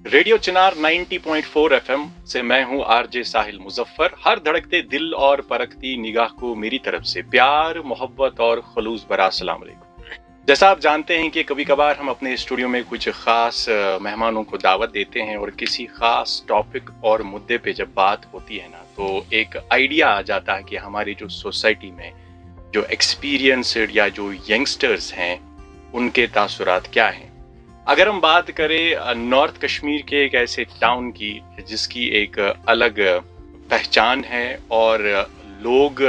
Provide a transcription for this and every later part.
Radio चिनार 90.4 FM से मैं हूं आरजे साहिल मुजफ्फर। हर धड़कते दिल और परखती निगाह को मेरी तरफ से प्यार, मोहब्बत और खलूस भरा अस्सलाम वालेकुम। जैसा आप जानते हैं कि कभी कभार हम अपने स्टूडियो में कुछ खास मेहमानों को दावत देते हैं और किसी खास टॉपिक और मुद्दे पे जब बात होती है ना, तो एक आइडिया आ जाता है कि हमारी जो सोसाइटी में जो एक्सपीरियंस्ड या जो यंगस्टर्स हैं उनके तासुरात क्या हैं। अगर हम बात करें नॉर्थ कश्मीर के एक ऐसे टाउन की जिसकी एक अलग पहचान है और लोग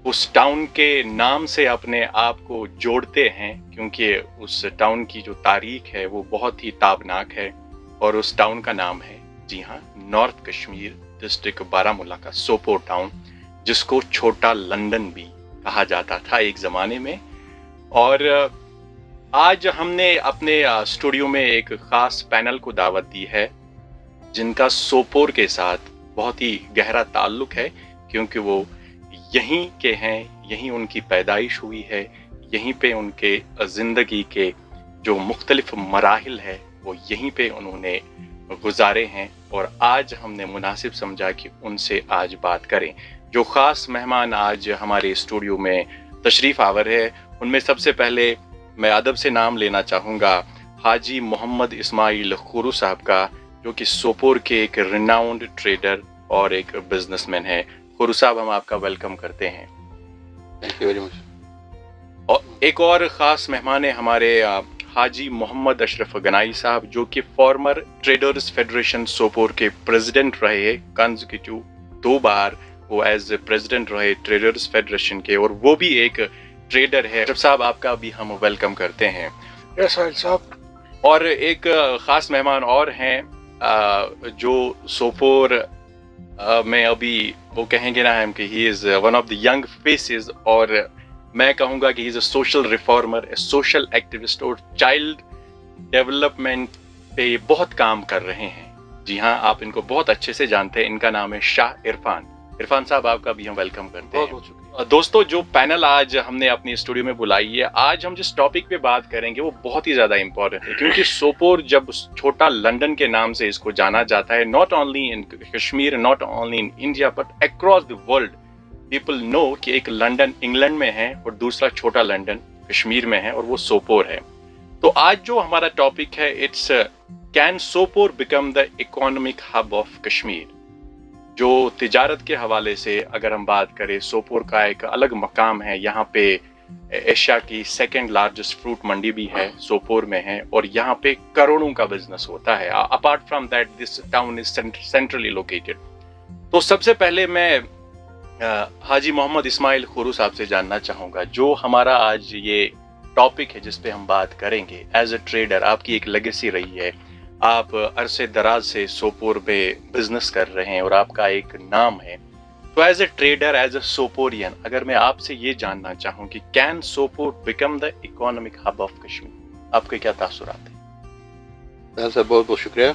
उस टाउन के नाम से अपने आप को जोड़ते हैं, क्योंकि उस टाउन की जो तारीख है वो बहुत ही ताबनाक है और उस टाउन का नाम है, जी हाँ, नॉर्थ कश्मीर डिस्ट्रिक्ट बारामूला का सोपोर टाउन, जिसको छोटा लंदन भी कहा जाता था एक ज़माने में। और आज हमने अपने स्टूडियो में एक खास पैनल को दावत दी है जिनका सोपोर के साथ बहुत ही गहरा ताल्लुक है, क्योंकि वो यहीं के हैं, यहीं उनकी पैदाइश हुई है, यहीं पे उनके ज़िंदगी के जो मुख्तलिफ मराहिल है वो यहीं पे उन्होंने गुजारे हैं। और आज हमने मुनासिब समझा कि उनसे आज बात करें। जो ख़ास मेहमान आज हमारे स्टूडियो में तशरीफ़ आवर है, उनमें सबसे पहले मैं अदब से नाम लेना चाहूँगा हाजी मोहम्मद इस्माइल खुरू साहब का, जो कि सोपोर के एक रिनाउंड ट्रेडर और एक बिजनेसमैन है। खुरू साहब, हम आपका वेलकम करते हैं। Thank you very much. और एक और ख़ास मेहमान है हमारे हाजी मोहम्मद अशरफ गनाई साहब, जो कि फॉर्मर ट्रेडर्स फेडरेशन सोपोर के प्रेसिडेंट रहे हैं। कंसेक्यूटिव 2 बार वो एज प्रेसिडेंट रहे ट्रेडर्स फेडरेशन के, और वो भी एक ट्रेडर है। अशरफ साहब, आपका भी हम वेलकम करते हैं। साहिल साहब। और एक ख़ास मेहमान और हैं जो सोपोर में अभी वो कहेंगे ना हम कि he is one of the young faces, और मैं कहूँगा कि he is a social reformer, social activist और चाइल्ड डेवलपमेंट पे बहुत काम कर रहे हैं। जी हाँ, आप इनको बहुत अच्छे से जानते हैं। इनका नाम है शाह इरफान। इरफान साहब, आपका भी हम वेलकम करते हैं। बहुत शुक्रिया। दोस्तों, जो पैनल आज हमने अपनी स्टूडियो में बुलाई है, आज हम जिस टॉपिक पे बात करेंगे वो बहुत ही ज़्यादा इम्पोर्टेंट है, क्योंकि सोपोर जब छोटा लंदन के नाम से इसको जाना जाता है, not only in Kashmir, not only in India, but across the world people know कि एक लंदन इंग्लैंड में है और दूसरा छोटा लंदन कश्मीर में है, और वो सोपोर है। तो आज जो हमारा टॉपिक है, it's can Sopore become the economic hub of Kashmir. जो तिजारत के हवाले से अगर हम बात करें, सोपोर का एक अलग मकाम है। यहाँ पे एशिया की 2nd लार्जेस्ट फ्रूट मंडी भी है, सोपोर में है, और यहाँ पे करोड़ों का बिजनेस होता है। Apart from that, this town is centrally located. तो सबसे पहले मैं हाजी मोहम्मद इस्माइल खुरू साहब से जानना चाहूँगा, जो हमारा आज ये टॉपिक है जिस पे हम बात करेंगे। एज ए ट्रेडर आपकी एक लेगेसी रही है, आप अरसे दराज से सोपोर में बिजनेस कर रहे हैं और आपका एक नाम है। तो as a trader, as a Soporian, अगर मैं आपसे ये जानना चाहूँ कि can Sopore become the economic hub of Kashmir, आपके क्या तासुरात हैं? सर, बहुत बहुत शुक्रिया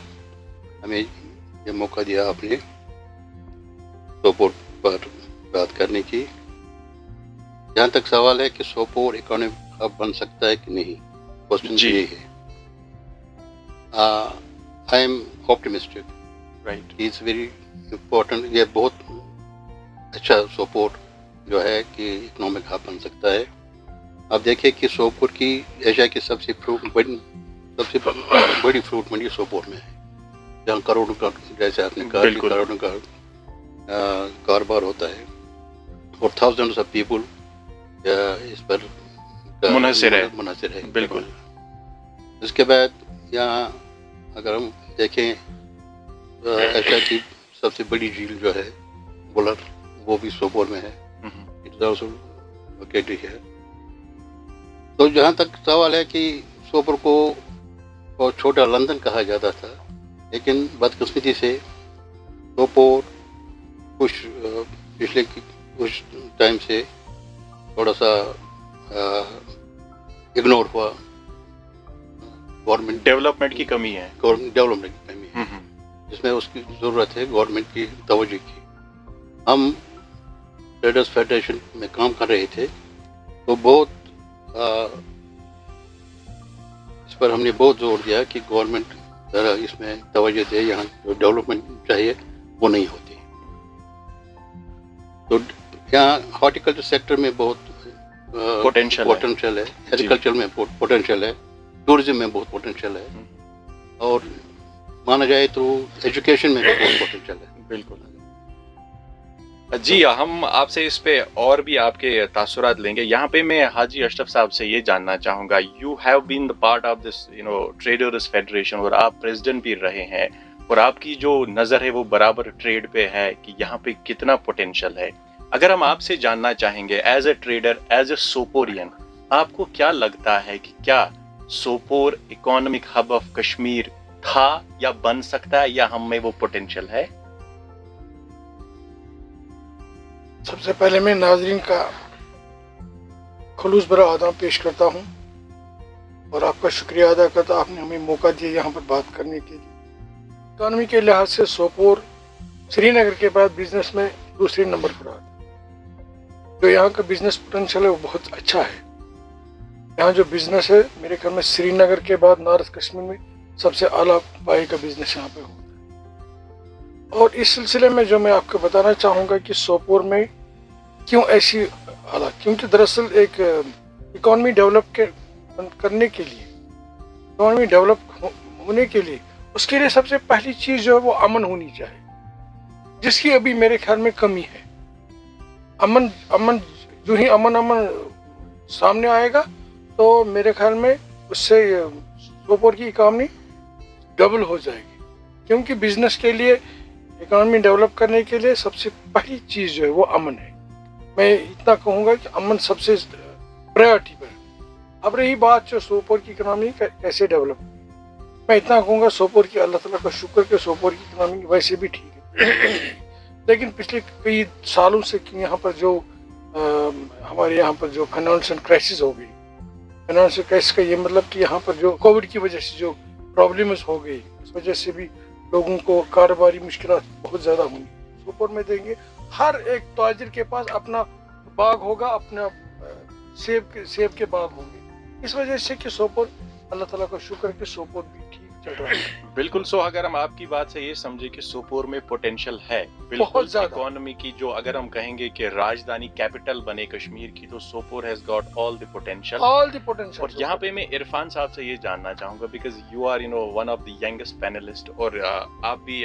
हमें ये मौका दिया आपने सोपोर पर बात करने की। जहाँ तक सवाल है कि सोपोर इकोनॉमिक हब बन सकता है कि नहीं, क्वेश्चन ये है। I am optimistic. Right. It's very important. ये बहुत अच्छा सोपोर जो है कि इकोनॉमिक हब बन सकता है। अब देखिए कि सोपोर की एशिया की सबसे बड़ी फ्रूट मंडी सोपोर में है, जहाँ करोड़ों का, जैसे आपने कहा, करोड़ों का कारोबार होता है और थाउजेंड्स ऑफ पीपल इस पर मुनहसिर है। बिल्कुल। इसके बाद यहाँ अगर हम देखें, एशिया की सबसे बड़ी झील जो है बुलर, वो भी सोपोर में है। इट्स आल्सो लोकेटेड है। तो जहाँ तक सवाल है कि सोपोर को छोटा लंदन कहा जाता था, लेकिन बदकिस्मती से सोपोर पिछले कुछ टाइम से थोड़ा सा इग्नोर हुआ। गवर्नमेंट डेवलपमेंट की कमी है, जिसमें उसकी ज़रूरत है गवर्नमेंट की तवज्जो की। हम ट्रेडर्स फेडरेशन में काम कर रहे थे, तो बहुत इस पर हमने बहुत जोर दिया कि गवर्नमेंट ज़रा इसमें तवज्जो दे, यहाँ जो डेवलपमेंट चाहिए वो नहीं होती। तो यहाँ हॉर्टिकल्चर सेक्टर में बहुत पोटेंशियल है, एग्रीकल्चर में पोटेंशियल है, टूरिज्म में बहुत पोटेंशियल है, और माना जाए तो एजुकेशन में भी बहुत पोटेंशियल है। बिल्कुल जी, हम आपसे इस पे और भी आपके तासुरात लेंगे। यहाँ पे मैं हाजी अशरफ साहब से ये जानना चाहूँगा, you have been the part of this traders federation, और आप प्रेसिडेंट भी रहे हैं, और आपकी जो नज़र है वो बराबर ट्रेड पे है कि यहाँ पे कितना पोटेंशियल है। अगर हम आपसे जानना चाहेंगे as a trader, as a Soporian, आपको क्या लगता है कि क्या Sopore economic hub of Kashmir था या बन सकता है, या हम में वो पोटेंशियल है? सबसे पहले मैं नाजरीन का खुलूस भरा आदाब पेश करता हूँ और आपका शुक्रिया अदा करता, आपने हमें मौका दिया यहाँ पर बात करने के लिए। इकॉनमी के लिहाज से सोपोर श्रीनगर के बाद बिजनेस में दूसरे नंबर पर आता है। जो यहाँ का बिजनेस पोटेंशियल है वो बहुत अच्छा है। यहाँ जो बिजनेस है मेरे ख्याल में श्रीनगर के बाद नॉर्थ कश्मीर में सबसे आला पाए का बिजनेस यहाँ पे होता है। और इस सिलसिले में जो मैं आपको बताना चाहूँगा कि सोपोर में क्यों ऐसी हालात, क्योंकि दरअसल एक इकॉनमी डेवलप करने के लिए, इकॉनमी डेवलप होने के लिए उसके लिए सबसे पहली चीज़ जो है वो अमन होनी चाहिए, जिसकी अभी मेरे ख्याल में कमी है। अमन जो ही अमन सामने आएगा तो मेरे ख्याल में उससे सोपोर की इकॉनमी डबल हो जाएगी, क्योंकि बिजनेस के लिए, इकॉनमी डेवलप करने के लिए सबसे पहली चीज़ जो है वो अमन है। मैं इतना कहूँगा कि अमन सबसे प्रायोरिटी पर। अब रही बात जो सोपोर की इकॉनमी कैसे डेवलप, मैं इतना कहूँगा सोपोर की अल्लाह ताला का शुक्र कि सोपोर की इकॉनमी वैसे भी ठीक है, लेकिन पिछले कई सालों से यहाँ पर जो हमारे यहाँ पर जो फाइनेंशियल क्राइसिस हो गई, फाइनेंशियल क्राइसिस का ये मतलब कि यहाँ पर जो कोविड की वजह से जो प्रॉब्लम्स हो गई, उस वजह से भी लोगों को कारोबारी मुश्किलात बहुत ज़्यादा हुई। सोपोर में देंगे हर एक ताजिर के पास अपना बाग होगा, अपना सेब के बाग होंगे। इस वजह से कि सोपोर, अल्लाह ताला का शुक्र है कि सोपोर भी ठीक चल रहा है। बिल्कुल। सो अगर हम आपकी बात से ये समझे कि सोपोर में पोटेंशियल है बहुत ज्यादा, इकोनॉमी की, जो अगर हम कहेंगे कि राजधानी कैपिटल बने कश्मीर की, तो Sopore has got all the potential. और यहाँ पे मैं इरफान साहब से ये जानना चाहूंगा, because you are one of the youngest panelist, और आप भी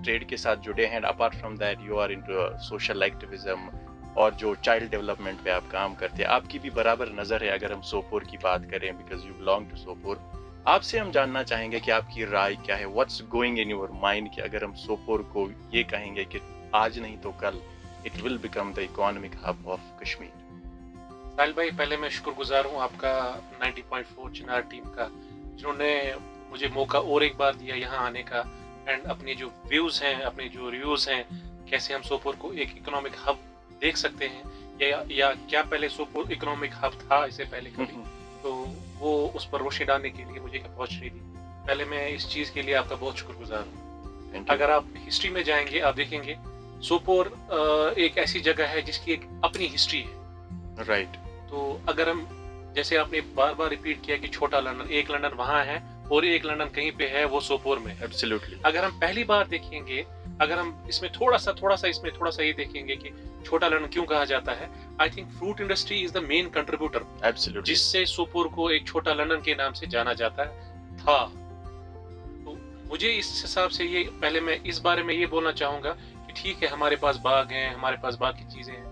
ट्रेड के साथ जुड़े हैं। Apart from that you are into social activism और जो चाइल्ड डेवलपमेंट पे आप काम करते हैं, आपकी भी बराबर नजर है अगर हम सोपोर की बात करें, because you belong to Sopore. आपसे हम जानना चाहेंगे कि आपकी राय क्या है, what's going in your mind, कि अगर हम सोपोर को ये कहेंगे कि आज नहीं तो कल it will become the economic hub of Kashmir. Sahil भाई, पहले मैं शुक्रगुजार हूँ आपका 90.4 चिनार टीम का, जिन्होंने मुझे मौका और एक बार दिया यहाँ आने का, एंड अपने जो व्यूज हैं, अपने जो रिव्यूज हैं, कैसे हम सोपोर को एक इकोनॉमिक हब देख सकते हैं, या क्या पहले सोपोर इकोनॉमिक हब था इससे पहले कभी, तो वो उस पर रोशनी डालने के लिए मुझे एक अपॉर्चुनिटी दी। पहले मैं इस चीज़ के लिए आपका बहुत शुक्रगुजार हूँ। अगर आप हिस्ट्री में जाएंगे, आप देखेंगे सोपोर एक ऐसी जगह है जिसकी एक अपनी हिस्ट्री है। राइट। तो अगर हम, जैसे आपने बार बार रिपीट किया कि छोटा लंदन, एक लंदन वहाँ है और एक लंदन कहीं पे है, वो सोपोर में। एब्सोल्युटली। अगर हम पहली बार देखेंगे, अगर हम इसमें थोड़ा सा ये देखेंगे कि छोटा लंदन क्यों कहा जाता है, I think fruit industry is the main contributor, absolutely, जिससे सोपोर को एक छोटा लंदन के नाम से जाना जाता था। तो मुझे इस हिसाब से ये, पहले मैं इस बारे में ये बोलना चाहूंगा कि ठीक है, हमारे पास बाग हैं, हमारे पास बाकी चीजें हैं,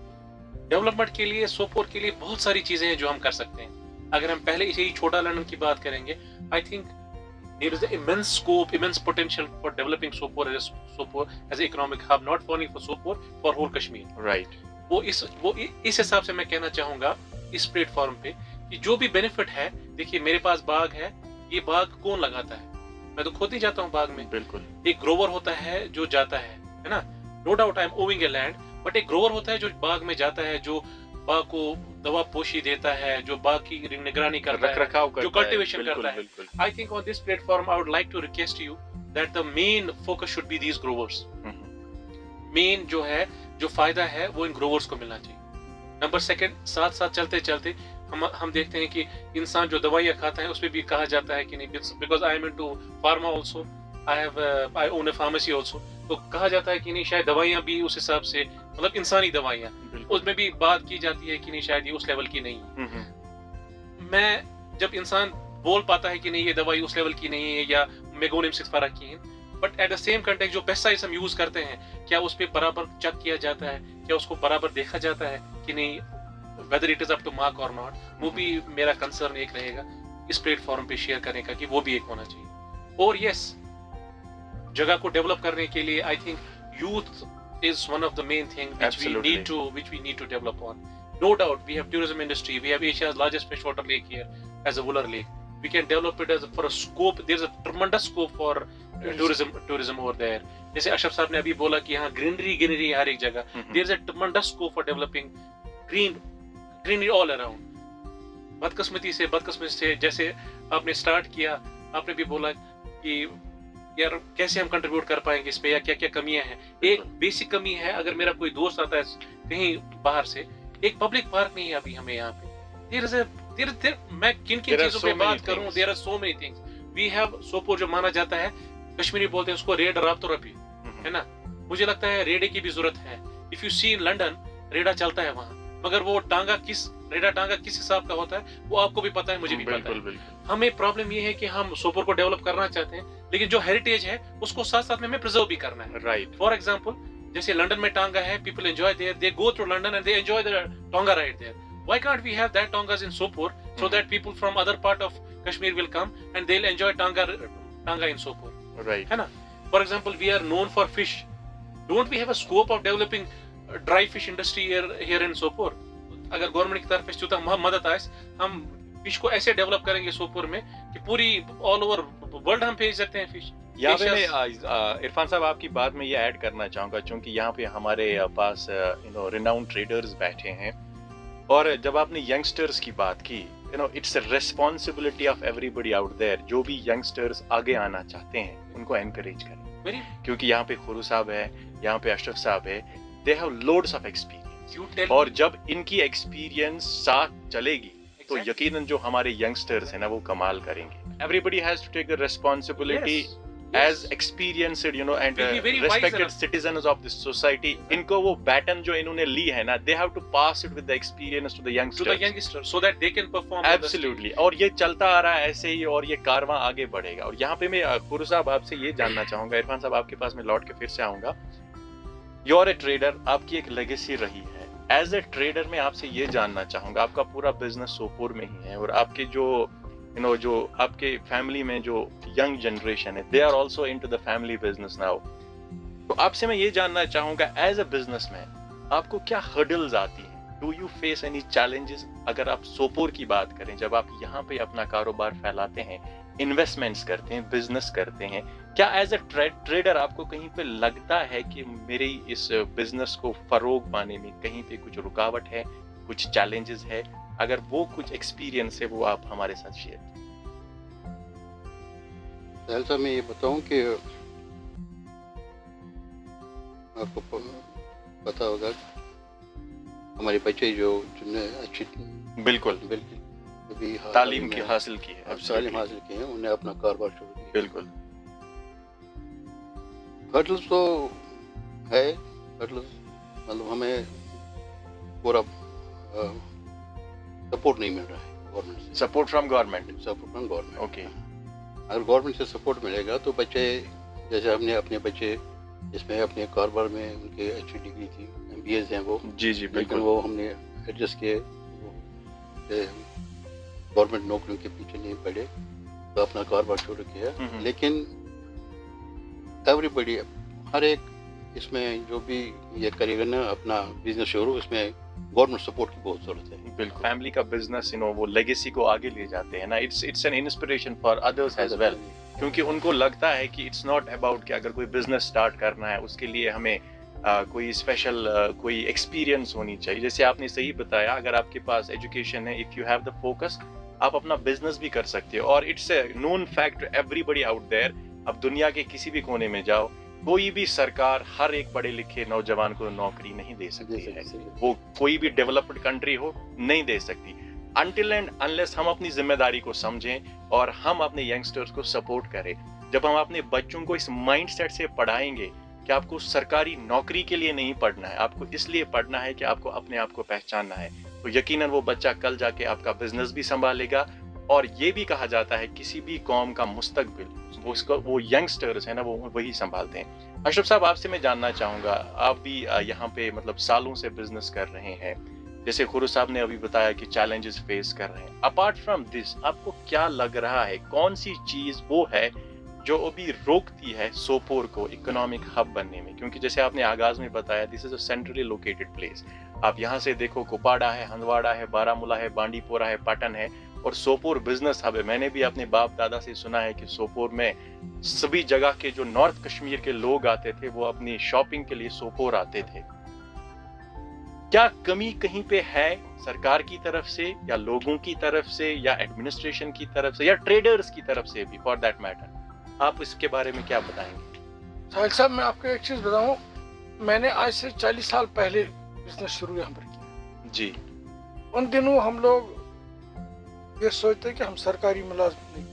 डेवलपमेंट के लिए, सोपोर के लिए बहुत सारी चीजें हैं जो हम कर सकते हैं। अगर हम पहले इसे ही छोटा लंदन की बात करेंगे, I think there is an immense scope, immense potential for developing Sopore as an economic hub, not only for Sopore, for whole Kashmir. Right. वो इस हिसाब से मैं कहना चाहूंगा इस प्लेटफॉर्म पे कि जो भी बेनिफिट है, देखिए मेरे पास बाग है, ये बाग कौन लगाता है? मैं तो खुद ही जाता हूँ बाग में। बिल्कुल। एक ग्रोवर होता है जो जाता है ना, no doubt I am owing a land, but एक ग्रोवर होता है जो बाग में जाता है, जो बाग को दवा पोशी देता है, जो बाग की निगरानी करता है, जो कल्टीवेशन करता है। I think on this platform I would like to request you that the main focus should be these growers. Main जो है, जो फायदा है वो इन ग्रोवर्स को मिलना चाहिए। नंबर सेकंड, साथ साथ चलते चलते हम देखते हैं कि इंसान जो दवाइयाँ खाता है उसमें भी कहा जाता है कि नहीं, because I am into pharma also, I own a pharmacy also, तो कहा जाता है कि नहीं शायद दवाइयाँ भी उस हिसाब से, मतलब इंसानी दवाइयाँ, उसमें भी बात की जाती है कि नहीं शायद ये उस लेवल की नहीं है। मैं जब इंसान बोल पाता है कि नहीं ये दवाई उस लेवल की नहीं है या मेगोनिम सिक्फाराकीन, but at the same context जो पेस्टिसाइड्स हम यूज करते हैं क्या उस पे बराबर चेक किया जाता है, क्या उसको बराबर देखा जाता है कि नहीं, whether it is up to mark और नॉट, वो भी मेरा कंसर्न एक रहेगा इस प्लेटफॉर्म पे शेयर करने का कि वो भी एक होना चाहिए। और यस, जगह को डेवलप करने के लिए I think youth is one of the main thing which we need to develop on. No doubt we have tourism industry, we have Asia's largest freshwater lake here as a Wular Lake. We can develop it as for a scope, there's a tremendous scope for tourism over there. जैसे अशरफ साहब ने अभी बोला कि यहाँ greenery हर एक जगह, there's a tremendous scope for developing greenery all around. बदकिस्मती से जैसे आपने स्टार्ट किया, आपने भी बोला कि यार कैसे हम कंट्रीब्यूट कर पाएंगे इस पे या क्या क्या कमियां हैं। एक बेसिक कमी है, अगर मेरा कोई दोस्त आता है कहीं बाहर से, एक पब्लिक पार्क नहीं है अभी हमें यहाँ पे। मैं किन चीजों पे बात करूं, there are so many things. We have Sopore जो माना जाता है, कश्मीरी बोलते हैं उसको रेड राब्तो रबी, है ना, मुझे लगता है रेडे की भी जरूरत है। If you see in London रेडा चलता है वहां, मगर वो रेडा टांगा किस हिसाब का होता है वो आपको भी पता है, मुझे भी पता है। हमें प्रॉब्लम ये है कि हम सोपोर को डेवलप करना चाहते हैं, लेकिन जो हेरिटेज है उसको साथ साथ में हमें प्रिजर्व भी करना है। राइट। फॉर एग्जांपल जैसे लंदन में टांगा है, people enjoy there, they go through London and they enjoy the tonga ride there. Why can't we have that tongas in Sopore so that people from other part of Kashmir will come and they'll enjoy tanga in Sopore? Right. है ना? For example, we are known for fish. Don't we have a scope of developing dry fish industry here in Sopore? अगर government की तरफ से मदद आए, हम fish को ऐसे डेवलप करेंगे सोपोर में कि पूरी ऑल ओवर वर्ल्ड हम भेज सकते हैं फिश। यहाँ पे मैं इरफान साहब आपकी बात में ये ऐड करना चाहूंगा, क्योंकि यहाँ पे हमारे पास रिनाउंड ट्रेडर्स बैठे हैं, और जब आपने यंगस्टर्स की बात की, it's a responsibility of everybody out there, जो भी यंगस्टर्स आगे आना चाहते हैं उनको एनकरेज करें, क्योंकि यहाँ पे खुरू साहब है, यहाँ पे अशरफ साहब है, they have loads of experience, और जब इनकी एक्सपीरियंस साथ चलेगी तो यकीनन जो हमारे यंगस्टर्स हैं ना वो कमाल करेंगे। Everybody has to take the responsibility as experienced and respected citizens of this society. इनको वो बैटन जो इन्होंने ली है ना, they have to pass it with the experience to the youngsters so that they can perform absolutely. और ये चलता आ रहा है ऐसे ही, और ये कारवां आगे बढ़ेगा। और यहाँ पे मैं खुरू साहब आपसे ये जानना चाहूंगा, इरफान साहब आपके पास में लौट के फिर से आऊंगा, यू आर ए ट्रेडर, आपकी एक लेगेसी रही है। एज ए ट्रेडर मैं आपसे ये जानना चाहूंगा, आपका पूरा बिजनेस सोपोर में ही है, और आपके जो जो आपके फैमिली में जो यंग जनरेशन है, they are also into the family business now. तो आपसे मैं ये जानना चाहूंगा, एज अ बिजनेसमैन आपको क्या हर्डल्स आती हैं? Do you face any challenges? अगर आप सोपोर की बात करें, जब आप यहाँ पे अपना कारोबार फैलाते हैं, इन्वेस्टमेंट्स करते हैं, बिजनेस करते हैं, क्या एज अ ट्रेडर आपको कहीं पे लगता है कि मेरे इस बिजनेस को फरोग पाने में कहीं पे कुछ रुकावट है, कुछ चैलेंजेस है? अगर वो कुछ एक्सपीरियंस है वो आप हमारे साथ शेयर कीजिए। साहब मैं ये बताऊं कि आपको पता होगा हमारे बच्चे जो जिन्हें अच्छी बिल्कुल अभी तालीम की हासिल की है, तालीम हासिल की है, उन्हें अपना कारोबार शुरू किया। बिल्कुल हर्डल्स तो है, हर्डल्स मतलब हमें पूरा सपोर्ट नहीं मिल रहा है गवर्नमेंट से। Support from government. ओके। अगर गवर्नमेंट से सपोर्ट मिलेगा तो बच्चे, जैसे हमने अपने बच्चे इसमें अपने कारोबार में उनके अच्छी डिग्री थी, MBAs हैं वो, जी लेकिन वो हमने एडजस्ट किए, गवर्नमेंट नौकरियों के पीछे नहीं पड़े, तो अपना कारोबार शुरू किया। लेकिन एवरीबडी, हर एक इसमें जो भी ये करेगा ना अपना बिजनेस शुरू, इसमें गवर्नमेंट सपोर्ट की बहुत जरूरत है। बिल्कुल। फैमिली का बिजनेस वो लेगेसी को आगे ले जाते हैं ना, it's an inspiration for others as well, क्योंकि उनको लगता है कि इट्स नॉट अबाउट कि अगर कोई बिजनेस स्टार्ट करना है उसके लिए हमें कोई स्पेशल कोई एक्सपीरियंस होनी चाहिए। जैसे आपने सही बताया, अगर आपके पास एजुकेशन है, if you have the focus, आप अपना बिजनेस भी कर सकते हो। और it's a known fact everybody out there, अब दुनिया के किसी भी कोने में जाओ, कोई भी सरकार हर एक पढ़े लिखे नौजवान को नौकरी नहीं दे सकती है, वो कोई भी डेवलप्ड कंट्री हो नहीं दे सकती। अनटिल एंड अनलेस हम अपनी जिम्मेदारी को समझें और हम अपने यंगस्टर्स को सपोर्ट करें, जब हम अपने बच्चों को इस माइंडसेट से पढ़ाएंगे कि आपको सरकारी नौकरी के लिए नहीं पढ़ना है, आपको इसलिए पढ़ना है कि आपको अपने आप को पहचानना है, तो यकीनन वो बच्चा कल जाके आपका बिजनेस भी संभालेगा। और ये भी कहा जाता है किसी भी कौम का मुस्तकबिल वो यंगस्टर्स है ना, वो वही संभालते हैं। अशरफ साहब, आपसे मैं जानना चाहूंगा, आप भी यहाँ पे मतलब सालों से बिजनेस कर रहे हैं, जैसे खुरू साहब ने अभी बताया कि चैलेंजेस फेस कर रहे हैं। अपार्ट फ्रॉम दिस आपको क्या लग रहा है, कौन सी चीज वो है जो अभी रोकती है सोपोर को इकोनॉमिक हब बनने में? क्योंकि जैसे आपने आगाज में बताया, this is a centrally located place. आप यहाँ से देखो, कुपवाड़ा है, हंदवाड़ा है, बारामूला है, बांडीपोरा है, पाटन है, और सोपोर बिजनेस हब है। मैंने भी अपने बाप दादा से सुना है कि सोपोर में सभी जगह के जो नॉर्थ कश्मीर के लोग आते थे वो अपनी शॉपिंग के लिए सोपोर आते थे। क्या कमी कहीं पे है सरकार की तरफ से, या लोगों की तरफ से, या एडमिनिस्ट्रेशन की तरफ से, या ट्रेडर्स की तरफ से भी फॉर दैट मैटर? आप इसके बारे में क्या बताएंगे? साहिल साहब, मैं आपको एक चीज बताऊं, मैंने आज से 40 साल पहले बिजनेस शुरू यहाँ पर किया जी। उन दिनों हम लोग ये सोचते कि हम सरकारी मुलाजमत नहीं,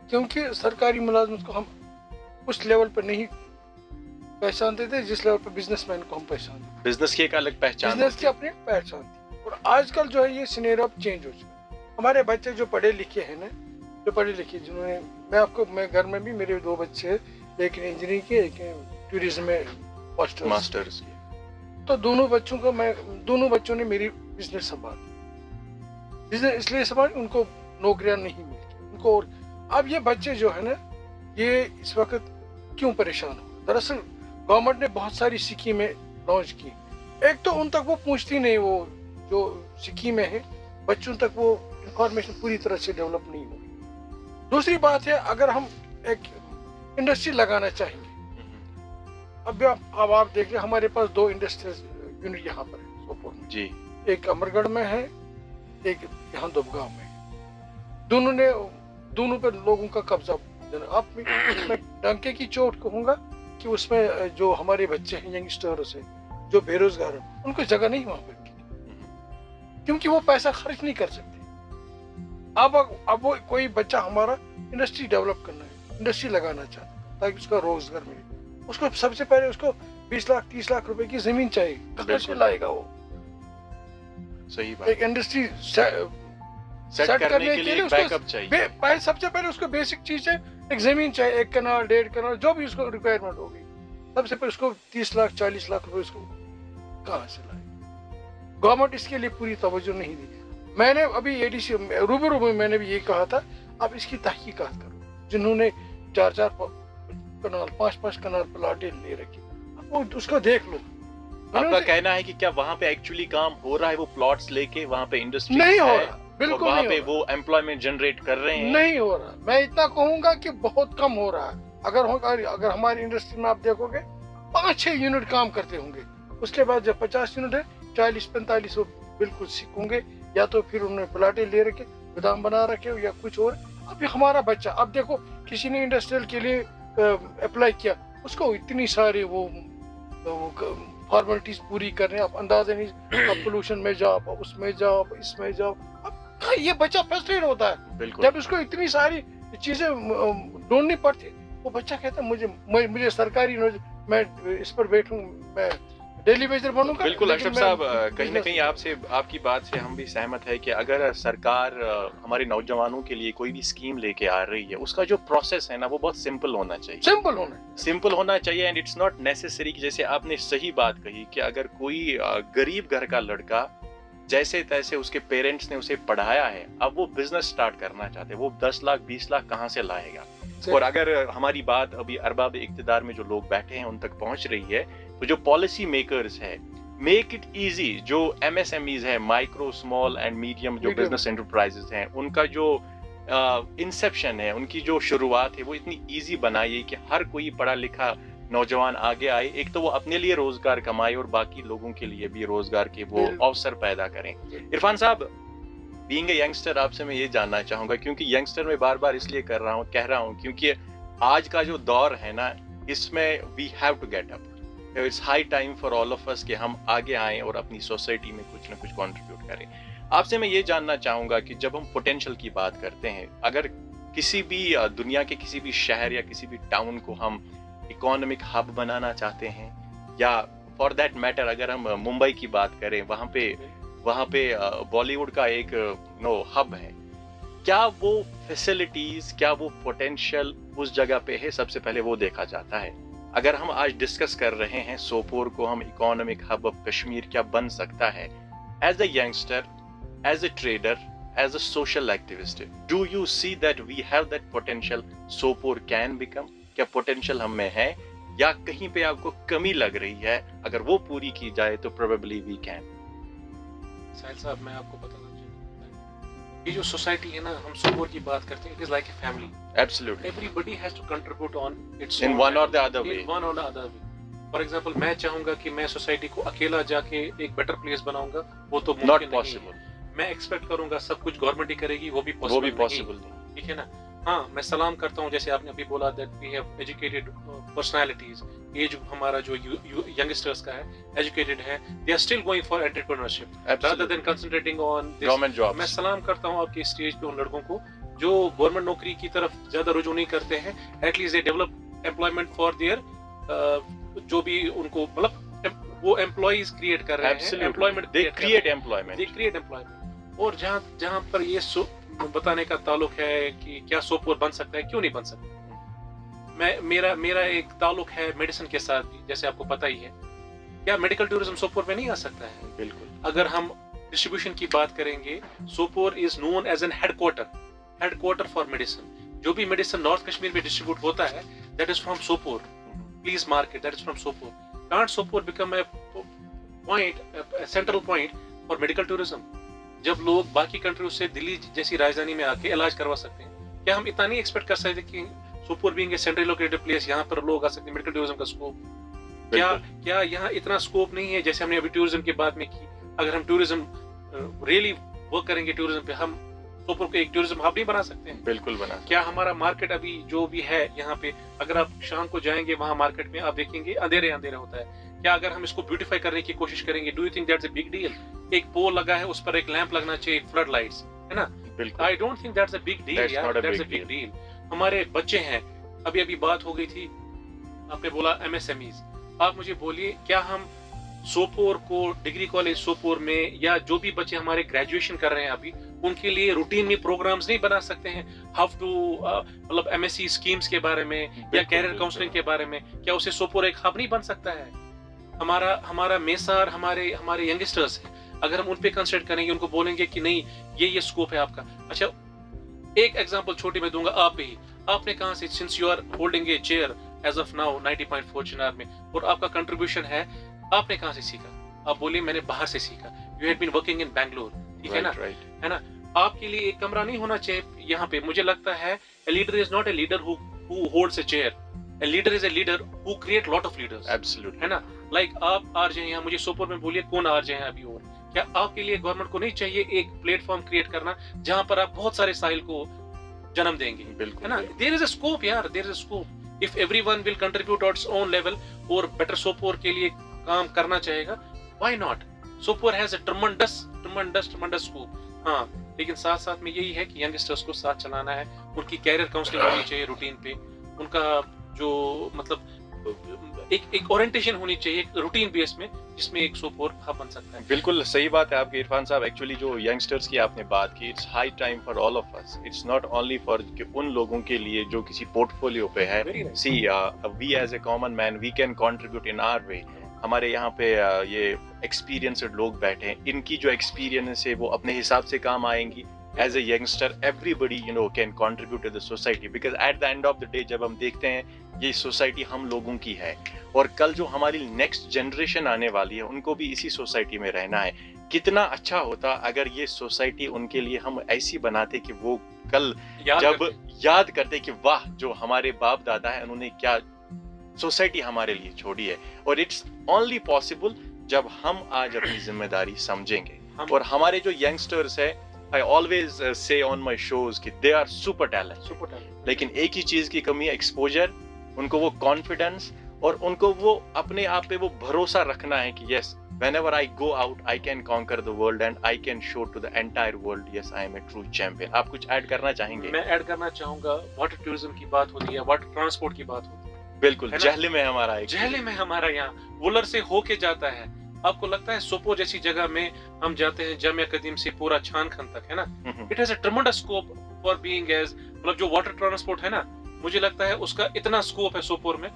क्योंकि सरकारी मुलाजमत को हम उस लेवल पर नहीं पहचानते थे जिस लेवल पर बिजनेसमैन को हम पहचानते। बिजनेस की एक अलग पहचान, बिजनेस की अपनी पहचान थी। और आजकल जो है ये सिनेरियो अब चेंज हो चुका है। हमारे बच्चे जो पढ़े लिखे हैं ना, जो पढ़े लिखे, जिन्होंने, मैं घर में भी मेरे 2 बच्चे हैं, एक इंजीनियरिंग के, एक टूरिज्म में मास्टर्स की। तो दोनों बच्चों ने मेरी बिजनेस संभाली। बिजनेस इसलिए संभाली, उनको नौकरियां नहीं मिलती उनको। और अब ये बच्चे जो है ना, ये इस वक्त क्यों परेशान हो? दरअसल गवर्नमेंट ने बहुत सारी स्कीमें लॉन्च की। एक तो उन तक वो पहुंचती नहीं, वो जो स्कीमें हैं बच्चों तक वो इंफॉर्मेशन पूरी तरह से डेवलप नहीं हुई। दूसरी बात है, अगर हम एक इंडस्ट्री लगाना चाहेंगे, अब आप देख रहे, हमारे पास 2 इंडस्ट्रियल यूनिट यहाँ पर है सोपोर में जी। एक अमरगढ़ में है, एक यहाँ दुबगांव में है। दोनों पर लोगों का कब्जा। अब उसमें डंके की चोट कहूंगा कि उसमें जो हमारे बच्चे हैं, यंगस्टर्स हैं, जो बेरोजगार हैं, उनको जगह नहीं वहां पर, क्योंकि वो पैसा खर्च नहीं कर सकते। अब वो कोई बच्चा हमारा इंडस्ट्री डेवलप करना है, इंडस्ट्री लगाना चाहता है ताकि उसका रोजगार मिले, उसको सबसे पहले उसको 20 लाख 30 लाख रुपए की जमीन चाहिए। कहाँ से लाएगा वो? सही बात। एक इंडस्ट्री सेट करने के लिए बैकअप चाहिए। सबसे पहले उसको बेसिक चीज है, एक जमीन चाहिए, 1 कनाल 1.5 कनाल, जो भी उसको रिक्वायरमेंट होगी। सबसे पहले उसको 30 लाख 40 लाख रुपए उसको कहाँ से लाएगा? गवर्नमेंट इसके लिए पूरी तवज्जो नहीं दी। मैंने अभी एडीसी रूबरू में मैंने भी ये कहा था, आप इसकी तहकीकात करो। जिन्होंने 4-4 कनाल 5-5 कनाल प्लाटें ले रखी, वो उसको देख लो। आपका कहना है कि क्या वहाँ पे एक्चुअली काम हो रहा है? वो प्लॉट्स लेके वहाँ पे इंडस्ट्री नहीं हो रहा, बिल्कुल वहाँ पे वो एम्प्लॉयमेंट जनरेट कर रहे हैं? नहीं हो रहा। मैं इतना कहूंगा कि बहुत कम हो रहा है। अगर हमारी इंडस्ट्री में आप देखोगे 5-6 यूनिट काम करते होंगे, उसके बाद जब 50 यूनिट है, 40-45 वो बिल्कुल सीख होंगे, या तो फिर उन्होंने प्लाटें ले रखे, गोदाम बना रखे, या कुछ और। अब हमारा बच्चा, अब देखो, किसी ने इंडस्ट्रियल के लिए अप्लाई किया, उसको इतनी सारी वो फॉर्मेलिटीज पूरी करने, आप अंदाजा नहीं, आप पोल्यूशन में जाओ, आप उसमें जाओ, आप इसमें जाओ। अब ये बच्चा फ्रस्ट्रेट होता है जब इसको इतनी सारी चीजें ढूंढनी पड़ती। वो बच्चा कहता है मुझे सरकारी, मैं इस पर बैठूं, मैं डेली वेजर बनूंगा। बिल्कुल अशरफ साहब, कहीं ना कहीं आपकी बात से हम भी सहमत है कि अगर सरकार हमारे नौजवानों के लिए कोई भी स्कीम लेके आ रही है, उसका जो प्रोसेस है ना, वो बहुत सिंपल होना चाहिए। सिंपल होना चाहिए एंड इट्स नॉट नेसेसरी कि जैसे आपने सही बात कही कि अगर कोई गरीब घर का लड़का जैसे तैसे उसके पेरेंट्स ने उसे पढ़ाया है, अब वो बिजनेस स्टार्ट करना चाहते हैं, वो 10 लाख 20 लाख कहाँ से लाएगा? और अगर हमारी बात अभी अरबाब इक्तिदार में जो लोग बैठे हैं उन तक पहुंच रही है, तो जो पॉलिसी मेकर्स है, मेक इट इजी, जो MSMEs है, माइक्रो स्मॉल एंड मीडियम जो बिजनेस एंटरप्राइजेस हैं, उनका जो इंसेप्शन है, उनकी जो शुरुआत है, वो इतनी इजी बनाइए कि हर कोई पढ़ा लिखा नौजवान आगे आए। एक तो वो अपने लिए रोजगार कमाए और बाकी लोगों के लिए भी रोजगार के वो अवसर पैदा करें। इरफान साहब, बीइंग ए यंगस्टर, आपसे मैं ये जानना चाहूंगा, क्योंकि यंगस्टर में बार बार इसलिए कह रहा हूँ क्योंकि आज का जो दौर है ना, इसमें we have to get up. It's high time for all of us कि हम आगे आएं और अपनी सोसाइटी में कुछ ना कुछ कंट्रीब्यूट करें। आपसे मैं ये जानना चाहूंगा कि जब हम पोटेंशियल की बात करते हैं, अगर किसी भी दुनिया के किसी भी शहर या किसी भी टाउन को हम इकोनॉमिक हब बनाना चाहते हैं, या फॉर दैट मैटर अगर हम मुंबई की बात करें, वहाँ पे बॉलीवुड का एक हब है, क्या वो फैसिलिटीज, क्या वो पोटेंशियल उस जगह पे है? सबसे पहले वो देखा जाता है। अगर हम आज डिस्कस कर रहे हैं सोपोर को हम इकोनॉमिक हब ऑफ कश्मीर क्या बन सकता है, as a youngster, as a trader, as a social activist, do you see that we have that potential Sopore can become? क्या पोटेंशियल हम में है या कहीं पे आपको कमी लग रही है? अगर वो पूरी की जाए तो प्रोबेबली वी कैन। साहिल साहब, मैं आपको बताना चाहूँगा, ये जो सोसाइटी है ना, हम सोपोर की बात करते हैं, it is like a family. Absolutely, everybody has to contribute on its in one or the other way. For example, मैं चाहूंगा कि मैं सोसाइटी को अकेला जाके एक बेटर प्लेस बनाऊंगा, वो तो नॉट मुमकिन पॉसिबल। नहीं है। मैं एक्सपेक्ट करूंगा सब कुछ गवर्नमेंट ही करेगी, वो भी पॉसिबल नहीं, नहीं। ठीक है ना। हाँ, मैं सलाम करता हूँ, जैसे आपने अभी बोला that we have educated personalities. ये जो हमारा जो यंगस्टर्स का है, एजुकेटेड है, they are still going for entrepreneurship rather than concentrating on government jobs. मैं सलाम करता हूँ आपके स्टेज पे उन लड़कों को जो गवर्नमेंट नौकरी की तरफ ज्यादा रुजू नहीं करते हैं। At least they develop employment for their, जो भी उनको मतलब वो एम्प्लॉइज क्रिएट कर रहे हैं, एम्प्लॉयमेंट दे क्रिएट एम्प्लॉयमेंट। और जहां पर ये बताने का ताल्लुक है कि क्या सोपोर बन सकता है, क्यों नहीं बन सकता, मेरा एक ताल्लुक है मेडिसिन के साथ भी, जैसे आपको पता ही है। क्या मेडिकल टूरिज्म सोपोर में नहीं आ सकता है? बिल्कुल। अगर हम डिस्ट्रीब्यूशन की बात करेंगे, Sopore is known as an headquarter for medicine. जो भी मेडिसिन नॉर्थ कश्मीर में डिस्ट्रीब्यूट होता है, that is from Sopore. Please mark it, that is from Sopore. Can't Sopore become a central point for medical tourism? जब लोग बाकी कंट्रियों से दिल्ली जैसी राजधानी में आके इलाज करवा सकते हैं, क्या हम इतना नहीं एक्सपेक्ट कर सकते कि Sopore being a centrally located place, यहाँ पर लोग आ सकते हैं? मेडिकल टूरिज्म का स्कोप क्या यहाँ इतना स्कोप नहीं है? जैसे हमने अभी टूरिज्म की बात में की, अगर हम टूरिज्म रियली वर्क करेंगे टूरिज्म पे, हम सोपोर को एक टूरिज्म हब नहीं बना सकते हैं? बिल्कुल बना। क्या हमारा मार्केट अभी जो भी है यहाँ पे, अगर आप शाम को जाएंगे वहां मार्केट में, आप देखेंगे अंधेरे होता है। क्या अगर हम इसको ब्यूटीफाई करने की कोशिश करेंगे, do you think that's a big deal? एक पोल लगा है, उस पर एक लैंप लगना चाहिए, फ्लड लाइट्स, है ना? I don't think that's a big deal यार, दैट्स अ बिग डील। हमारे बच्चे हैं, अभी बात हो गई थी, आपने बोला एमएसएमईज। आप मुझे बोलिए, क्या हम सोपोर को, डिग्री कॉलेज सोपोर में, या जो भी बच्चे हमारे ग्रेजुएशन कर रहे हैं अभी, उनके लिए रूटीन में प्रोग्राम्स नहीं बना सकते हैं? हाउ टू मतलब एमएससी स्कीम्स के बारे में या कैरियर काउंसलिंग के बारे में, क्या उसे सोपोर एक हब नहीं बन सकता है? हमारा मेसार, हमारे यंगस्टर्स हैं, अगर हम उन पे कंसंट्रेट करेंगे, उनको बोलेंगे कि नहीं ये स्कोप है आपका। अच्छा, एक एग्जांपल छोटी मैं दूंगा, आप भी, आपने कहां से, since you are holding a chair as of now 90.4 Chinar में, और आपका कंट्रीब्यूशन है, आपने कहां से सीखा? आप बोलिए मैंने बाहर से सीखा। You had been working in Bangalore, ठीक है ना? है ना? आपके लिए एक कमरा नहीं होना चाहिए यहाँ पे? मुझे लगता है a leader is not a leader who holds a chair. A leader is a leader who create lot of leaders. Absolutely. है ना? Like आप आरजे हैं, मुझे सोपोर में बोलिए कौन आरजे हैं अभी? और क्या आपके लिए गवर्नमेंट को नहीं चाहिए एक प्लेटफॉर्म क्रिएट करना जहां पर आप बहुत सारे साहिल को जन्म देंगे? बिल्कुल, है ना? There is a scope यार, there is a scope. If everyone will contribute at its own level और better सोपोर के लिए काम करना चाहेगा, why not? Sopore has a tremendous scope. हाँ, लेकिन साथ में यही है कि यंगस्टर्स को साथ चलाना है, उनकी कैरियर काउंसलिंग होनी चाहिए रूटीन पे, उनका जो मतलब एक ओरिएंटेशन होनी चाहिए रूटीन बेस में, जिसमें एक सोपोर हब बन सकता है। बिल्कुल सही बात है आपकी इरफान साहब। एक्चुअली जो यंगस्टर्स की आपने बात की, it's high time for all of us. It's not only for उन लोगों के लिए जो किसी पोर्टफोलियो पे है। See we as a common man we can contribute in our way. हमारे यहाँ पे ये एक्सपीरियंस्ड लोग बैठे हैं, इनकी जो एक्सपीरियंस है वो अपने हिसाब से काम आएंगी। As a youngster everybody can contribute to the society, because at the end of the day जब हम देखते हैं ये सोसाइटी हम लोगों की है, और कल जो हमारी नेक्स्ट जनरेशन आने वाली है उनको भी इसी सोसाइटी में रहना है। कितना अच्छा होता अगर ये सोसाइटी उनके लिए हम ऐसी बनाते कि वो कल याद करते कि वाह, जो हमारे बाप दादा है उन्होंने क्या सोसाइटी हमारे लिए छोड़ी है। और इट्स ओनली पॉसिबल जब हम आज अपनी जिम्मेदारी समझेंगे। और हमारे जो यंगस्टर्स है, I always say on my shows कि they are super talent, लेकिन एक ही चीज की कमी है, एक्सपोजर। उनको वो कॉन्फिडेंस और उनको वो अपने आप पे वो भरोसा रखना है कि yes whenever I go out, I can conquer the world and I can show to the entire world, yes, I am a true champion. आप कुछ ऐड करना चाहेंगे? मैं ऐड करना चाहूंगा, वाटर टूरिज्म की बात होती है, वाटर ट्रांसपोर्ट की बात होती है। बिल्कुल, जहले में हमारा एक जहले में हमारा यहाँ वुलर से होके जाता है। आपको लगता है सोपोर जैसी जगह में हम जाते हैं, जामिया कदीम से पूरा छान खन तक, है ना? It has a tremendous scope for being as, मतलब जो वाटर ट्रांसपोर्ट है ना, मुझे लगता है उसका इतना स्कोप है सोपोर में।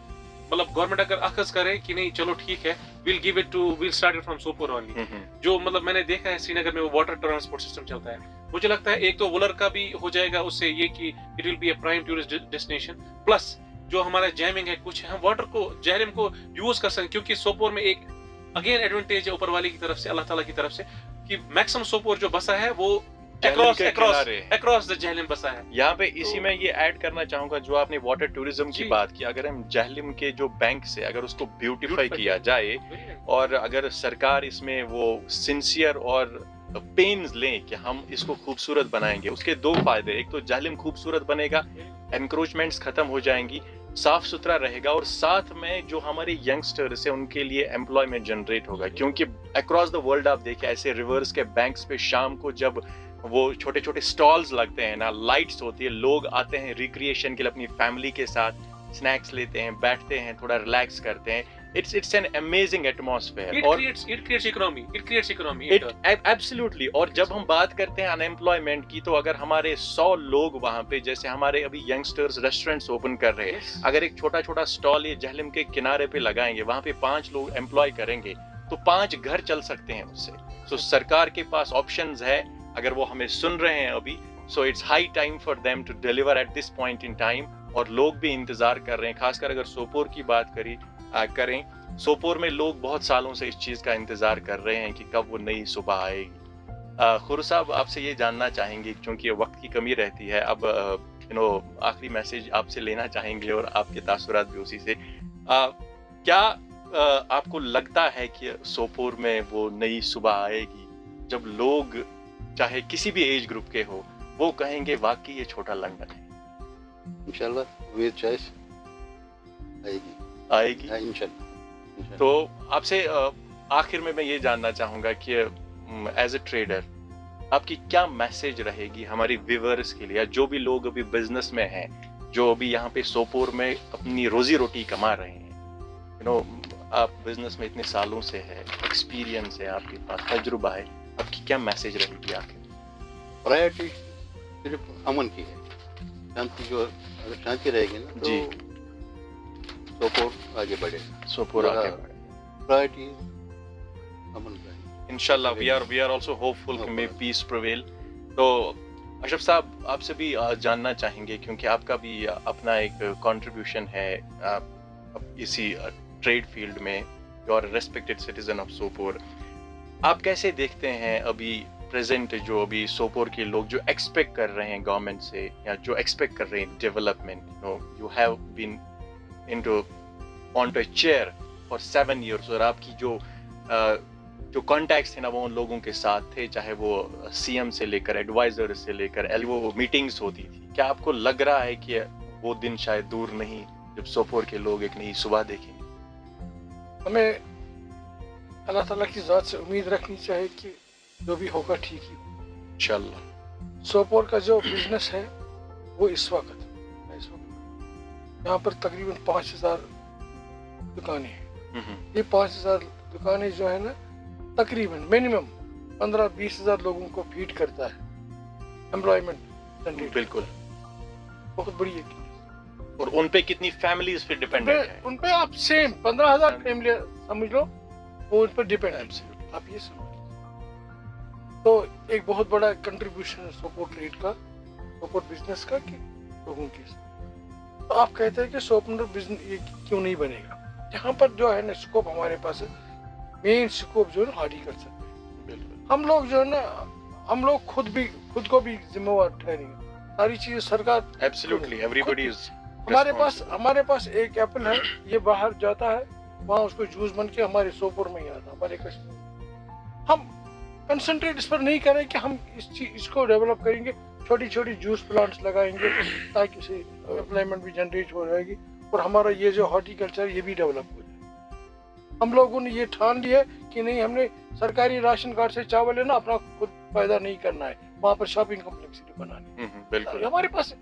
मतलब गवर्नमेंट अगर अखज करे कि नहीं चलो ठीक है, we'll start it from Sopore only. जो मतलब मैंने देखा है श्रीनगर में वो वाटर ट्रांसपोर्ट सिस्टम चलता है। मुझे लगता है एक तो वुलर का भी हो जाएगा उससे, ये कि it will be a prime tourist destination, plus जो हमारा जैमिंग है, कुछ हम वाटर को जहरिम को यूज कर सकते, क्योंकि सोपोर में एक अगेन एडवांटेज है ऊपर वाले की तरफ से, अल्लाह ताला की तरफ से, कि मैक्सिमम सोपोर जो बसा है वो अक्रॉस द जहलिम बसा है। यहाँ पे इसी में ये ऐड करना चाहूंगा, जो आपने वाटर टूरिज्म की बात की, अगर हम जहलिम के जो बैंक से अगर उसको ब्यूटीफाई किया जाए, और अगर सरकार इसमें वो सिंसियर और पेन्स लें कि हम इसको खूबसूरत बनाएंगे, उसके दो फायदे, एक तो जहलिम खूबसूरत बनेगा, एनक्रोचमेंट्स खत्म हो जाएंगी, साफ सुथरा रहेगा, और साथ में जो हमारे यंगस्टर्स है उनके लिए एम्प्लॉयमेंट जनरेट होगा। क्योंकि अक्रॉस द वर्ल्ड आप देखिए ऐसे रिवर्स के बैंक्स पे शाम को जब वो छोटे छोटे स्टॉल्स लगते हैं ना, लाइट्स होती है, लोग आते हैं रिक्रिएशन के लिए अपनी फैमिली के साथ, स्नैक्स लेते हैं, बैठते हैं, थोड़ा रिलैक्स करते हैं। इट्स एन अमेजिंग एटमॉस्फेयर और इट क्रिएट्स इकोनॉमी एब्सोल्युटली। और जब हम बात करते हैं अनएम्प्लॉयमेंट की, तो अगर हमारे 100 लोग वहां पे, जैसे हमारे अभी यंगस्टर्स रेस्टोरेंट्स ओपन कर रहे हैं, अगर एक छोटा छोटा स्टॉल ये जहलिम के किनारे पे लगाएंगे, वहां पे 5 लोग एम्प्लॉय करेंगे, तो 5 घर चल सकते हैं उससे। तो सरकार के पास ऑप्शंस है, अगर वो हमें सुन रहे हैं अभी, so it's high time for them to deliver at this point in time. और लोग भी इंतजार कर रहे हैं, खासकर अगर सोपोर की बात करें, सोपोर में लोग बहुत सालों से इस चीज का इंतजार कर रहे हैं कि कब वो नई सुबह आएगी। खुर साहब, आपसे ये जानना चाहेंगे, क्योंकि वक्त की कमी रहती है, अब आखिरी मैसेज आपसे लेना चाहेंगे और आपके तासुरात भी उसी से। क्या आपको लगता है कि सोपोर में वो नई सुबह आएगी जब लोग, चाहे किसी भी एज ग्रुप के हो, वो कहेंगे वाकई ये छोटा लंदन है? इंशाल्लाह विद चॉइस आएगी। हाँ, इंशाल्लाह। तो आपसे आखिर में मैं ये जानना चाहूंगा कि एज ए ट्रेडर आपकी क्या मैसेज रहेगी हमारी व्यूअर्स के लिए, जो भी लोग अभी बिजनेस में हैं, जो अभी यहाँ पे सोपोर में अपनी रोजी रोटी कमा रहे हैं। आप बिजनेस में इतने सालों से है, एक्सपीरियंस है, आपके पास तजुर्बा है, आपकी क्या मैसेज रहेगी आखिर? प्रायोरिटी सिर्फ अमन की है, शांति। जो अगर शांति रहेगी ना तो सोपोर आगे बढ़ेगा। सोपोर आगे बढ़ेगा। प्रायोरिटी अमन रहेगी। इंशाल्लाह वी आर आल्सो होपफुल कि मे पीस प्रिवेल। तो अशरफ साहब, आपसे भी जानना चाहेंगे, क्योंकि आपका भी अपना एक कंट्रीब्यूशन है इसी ट्रेड फील्ड में, you are respected citizen of Sopore. आप कैसे देखते हैं अभी प्रेजेंट जो अभी सोपोर के लोग जो एक्सपेक्ट कर रहे हैं गवर्नमेंट से, या जो एक्सपेक्ट कर रहे हैं development? You have been into on to a chair for 7 years, और आपकी जो कॉन्टैक्ट्स थे ना, वो उन लोगों के साथ थे, चाहे वो सीएम से लेकर एडवाइजर से लेकर वो मीटिंग्स होती थी। क्या आपको लग रहा है कि वो दिन शायद दूर नहीं जब सोपोर के लोग एक नई सुबह देखेंगे? हमें अल्लाह ताला की ज़ात से उम्मीद रखनी चाहिए कि जो भी होगा ठीक ही होगा इंशाल्लाह। सोपोर का जो बिजनेस है वो इस वक्त यहाँ पर तकरीबन 5000 दुकानें हैं। ये 5000 दुकानें जो है ना, तकरीबन मिनिमम 15-20 हजार लोगों को फीड करता है, एम्प्लॉयमेंट जनरेट। बिल्कुल, बहुत बड़ी है। और उन पे कितनी फैमिलीज पे डिपेंडेंट है? उन पे आप सेम 15,000 फैमिली समझ लो, वो उन पर डिपेंडेंट है, आप ये समझ। तो एक बहुत बड़ा कंट्रीब्यूशन है सोपोर ट्रेड का, सोपोर बिजनेस का, कि लोगों के साथ। तो आप कहते हैं कि सोपोर बिजनेस ये क्यों नहीं बनेगा? यहाँ पर जो है ना स्कोप हमारे पास है, मेन स्कोप जो है ना हॉर्टिकल्चर पे। हम लोग जो है ना, हम लोग खुद को भी जिम्मेवार ठहरेंगे, सारी चीजें सरकार। Absolutely, everybody is. हमारे पास एक एप्पल है, ये बाहर जाता है, वहाँ उसको जूस बन के हमारे सोपोर में ही आता, हमारे कश्मीर। हम कंसंट्रेट इस पर नहीं करें कि हम इसको डेवलप करेंगे, छोटी छोटी जूस प्लांट्स लगाएंगे ताकि इसे एम्प्लॉयमेंट भी जनरेट हो जाएगी, और हमारा ये जो हॉर्टिकल्चर ये भी डेवलप हो जाए। हम लोगों ने ये ठान लिया कि नहीं, हमने सरकारी राशन कार्ड से चावल लेना, अपना खुद पैदा नहीं करना है, वहाँ पर शॉपिंग कॉम्प्लेक्स बनानी। बिल्कुल, हमारे पास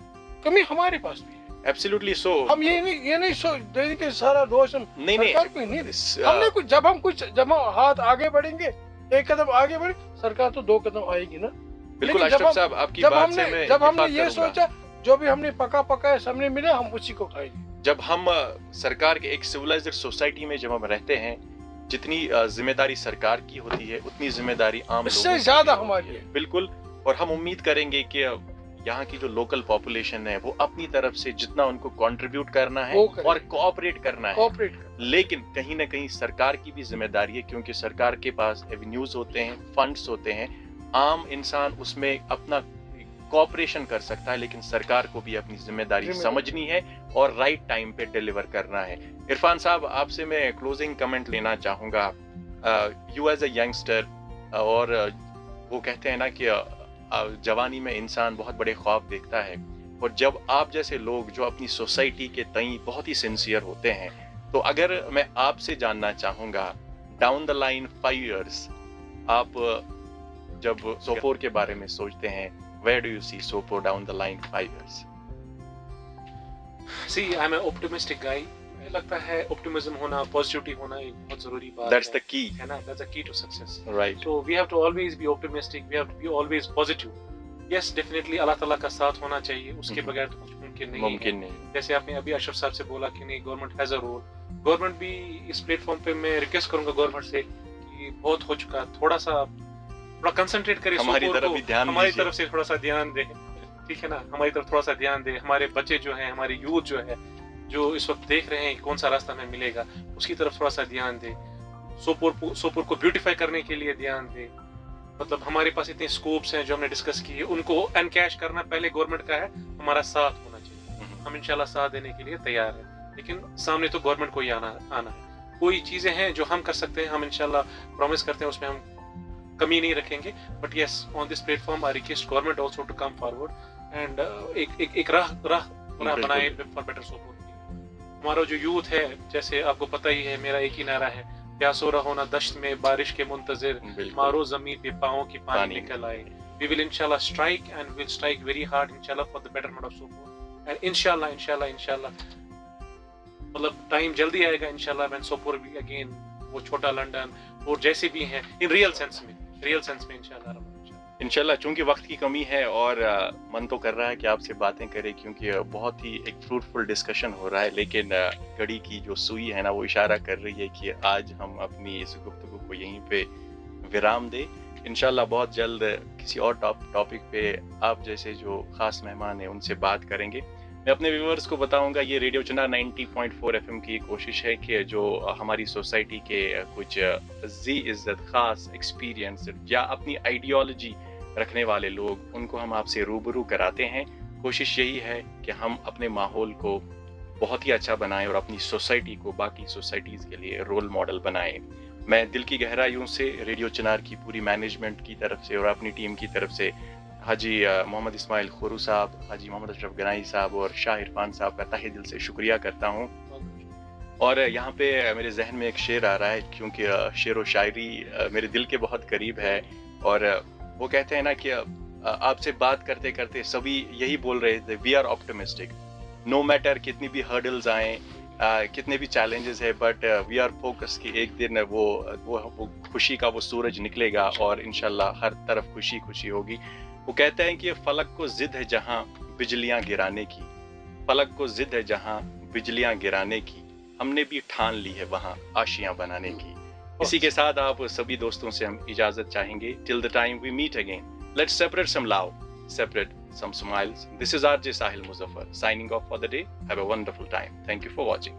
कमी हमारे पास भी है। Absolutely so. हम ये नहीं सोच देंगे सारा दोष हम नहीं सरकार पे नहीं दे। हमने कुछ जब हम हाथ आगे बढ़ेंगे, एक कदम आगे बढ़े, सरकार तो 2 कदम आएगी ना। बिल्कुल अशरफ साहब, आपकी बात से मैं जब हमने ये सोचा, जो भी हमने पका सामने मिले, हम उसी को खाएंगे। जब हम सरकार के एक सिविलाइज्ड सोसाइटी में जब हम रहते हैं, जितनी जिम्मेदारी सरकार की होती है उतनी जिम्मेदारी आम लोगों से ज्यादा हमारी है। बिल्कुल। और हम उम्मीद करेंगे कि यहाँ की जो लोकल पॉपुलेशन है वो अपनी तरफ से जितना उनको कंट्रीब्यूट करना है और कोऑपरेट करना है, लेकिन कहीं ना कहीं सरकार की भी जिम्मेदारी है, क्योंकि सरकार के पास एवेन्यूज होते हैं, फंड्स होते हैं, आम इंसान उसमें अपना कोऑपरेशन कर सकता है, लेकिन सरकार को भी अपनी जिम्मेदारी समझनी है और राइट टाइम पे डिलीवर करना है। इरफान साहब, आपसे मैं क्लोजिंग कमेंट लेना चाहूंगा। यू एज अ यंगस्टर, और वो कहते हैं ना कि जवानी में इंसान बहुत बड़े ख्वाब देखता है, और जब आप जैसे लोग जो अपनी सोसाइटी के तई बहुत ही सिंसियर होते हैं, तो अगर मैं आपसे जानना चाहूंगा, डाउन द लाइन 5 years आप जब सोपोर के बारे में सोचते हैं, where do you see Sopor down the line 5 years? See, I'm an optimistic guy. मुझे लगता है optimism होना, positivity होना एक बहुत जरूरी बात That's the key. है ना? That's the key to success. Right. So we have to always be optimistic. We have to be always positive. Yes, definitely अल्लाह ताला का साथ होना चाहिए, उसके बगैर तो कुछ मुमकिन नहीं है। जैसे आपने अभी अशरफ साहब से बोला कि नहीं, government has a role. Government भी इस प्लेटफॉर्म पे मैं रिक्वेस्ट करूंगा गवर्नमेंट से कि बहुत हो चुका, थोड़ा कंसंट्रेट करें, हमारी तरफ से थोड़ा सा ध्यान दे, ठीक है ना? हमारी तरफ थोड़ा सा ध्यान दे। हमारे बच्चे जो हैं, हमारे यूथ जो है, जो इस वक्त देख रहे हैं कौन सा रास्ता हमें मिलेगा, उसकी तरफ थोड़ा सा ध्यान दे। सोपोर को ब्यूटीफाई करने के लिए ध्यान दे। मतलब हमारे पास इतने स्कोप्स हैं जो हमने डिस्कस किए, उनको एनकैश करना पहले गवर्नमेंट का है, हमारा साथ होना चाहिए। हम इंशाल्लाह साथ देने के लिए तैयार हैं, लेकिन सामने तो गवर्नमेंट को ही आना है। कोई चीजें हैं जो हम कर सकते हैं, हम इंशाल्लाह प्रॉमिस करते हैं उसमें हम कमी नहीं रखेंगे। But yes, on this platform I request government also to come forward and एक राह बनाए फॉर बेटर सोपोर। हमारा जो यूथ है, जैसे आपको पता ही है, मेरा एक ही नारा है, प्यासो रहो ना दश्त में बारिश के मुंतजिर, मारो जमीन पे पांवों की पानी निकल आए। We will inshallah strike and we'll strike very hard inshallah for the betterment of Sopor. And inshallah मतलब टाइम जल्दी आएगा इंशाल्लाह when Sopor भी again वो छोटा लंदन और जैसे भी हैं इन रियल सेंस में इंशाल्लाह। चूंकि वक्त की कमी है और मन तो कर रहा है कि आपसे बातें करें, क्योंकि बहुत ही एक फ्रूटफुल डिस्कशन हो रहा है, लेकिन घड़ी की जो सुई है ना, वो इशारा कर रही है कि आज हम अपनी इस गुफ्तगू को यहीं पे विराम दें। इंशाल्लाह बहुत जल्द किसी और टॉपिक पे आप जैसे जो खास मेहमान हैं उनसे बात करेंगे। मैं अपने व्यूअर्स को बताऊंगा, ये रेडियो चिनार 90.4 FM की कोशिश है कि जो हमारी सोसाइटी के कुछ जी इज्जत खास एक्सपीरियंस या अपनी आइडियोलॉजी रखने वाले लोग, उनको हम आपसे रूबरू कराते हैं। कोशिश यही है कि हम अपने माहौल को बहुत ही अच्छा बनाएं और अपनी सोसाइटी को बाकी सोसाइटीज़ के लिए रोल मॉडल बनाएं। मैं दिल की गहराइयों से रेडियो चिनार की पूरी मैनेजमेंट की तरफ से और अपनी टीम की तरफ से हाजी मोहम्मद इस्माइल खोरू साहब, हाजी मोहम्मद अशरफ गनाई साहब और शाह इरफान साहब का तहे दिल से शुक्रिया करता हूँ। और यहाँ पे मेरे जहन में एक शेर आ रहा है, क्योंकि शेर व शायरी मेरे दिल के बहुत करीब है, और वो कहते हैं ना कि आपसे बात करते करते सभी यही बोल रहे थे, we are optimistic, no matter कितनी भी हर्डल्स आए, कितने भी चैलेंजेस है, बट वी आर फोकस कि एक दिन वो खुशी का वो सूरज निकलेगा और इंशाल्लाह हर तरफ खुशी खुशी होगी। वो कहते हैं कि फलक को जिद है जहां बिजलियां गिराने की, फलक को जिद है जहां बिजलियां गिराने की, हमने भी ठान ली है वहां आशियां बनाने की। इसी के साथ आप सभी दोस्तों से हम इजाजत चाहेंगे। Till the time we meet again, let's separate some love, separate some smiles. This is RJ Sahil Muzaffar signing off for the day. Have a wonderful time. Thank you for watching.